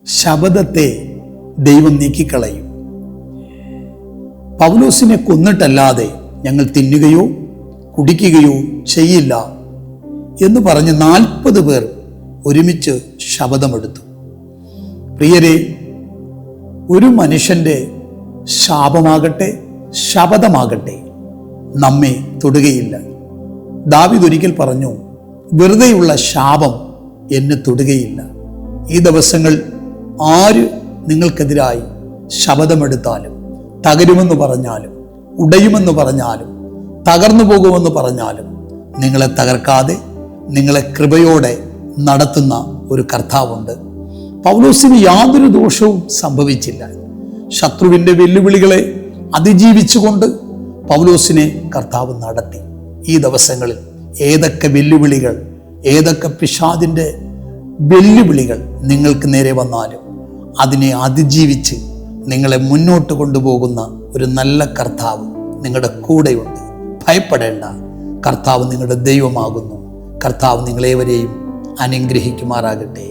ശബദത്തെ ദൈവം നീക്കിക്കളയും. പൗലോസിനെ കൊന്നിട്ടല്ലാതെ ഞങ്ങൾ തിന്നുകയോ കുടിക്കുകയോ ചെയ്യില്ല എന്ന് പറഞ്ഞ് 40 പേർ ഒരുമിച്ച് ശപഥമെടുത്തു. പ്രിയരെ, ഒരു മനുഷ്യൻ്റെ ശാപമാകട്ടെ ശപഥമാകട്ടെ നമ്മെ തൊടുകയില്ല. ദാവീദ് ഒരിക്കൽ പറഞ്ഞു, വെറുതെയുള്ള ശാപം എന്നെ തൊടുകയില്ല. ഈ ദിവസങ്ങൾ ആര് നിങ്ങൾക്കെതിരായി ശപഥമെടുത്താലും, തകരുമെന്ന് പറഞ്ഞാലും, ഉടയുമെന്ന് പറഞ്ഞാലും, തകർന്നു പോകുമെന്ന് പറഞ്ഞാലും, നിങ്ങളെ തകർക്കാതെ നിങ്ങളെ കൃപയോടെ നടത്തുന്ന ഒരു കർത്താവുണ്ട്. പൗലോസിന് യാതൊരു ദോഷവും സംഭവിച്ചില്ല. ശത്രുവിൻ്റെ വെല്ലുവിളികളെ അതിജീവിച്ചുകൊണ്ട് പൗലോസിനെ കർത്താവ് നടത്തി. ഈ ദിവസങ്ങളിൽ ഏതൊക്കെ വെല്ലുവിളികൾ, ഏതൊക്കെ പിശാചിൻ്റെ വെല്ലുവിളികൾ നിങ്ങൾക്ക് നേരെ വന്നാലും അതിനെ അതിജീവിച്ച് നിങ്ങളെ മുന്നോട്ട് കൊണ്ടുപോകുന്ന ഒരു നല്ല കർത്താവ് നിങ്ങളുടെ കൂടെയുണ്ട്. ഭയപ്പെടേണ്ട, കർത്താവ് നിങ്ങളുടെ ദൈവമാകുന്നു. കർത്താവ് നിങ്ങളേവരെയും അനുഗ്രഹിക്കുമാറാകട്ടെ.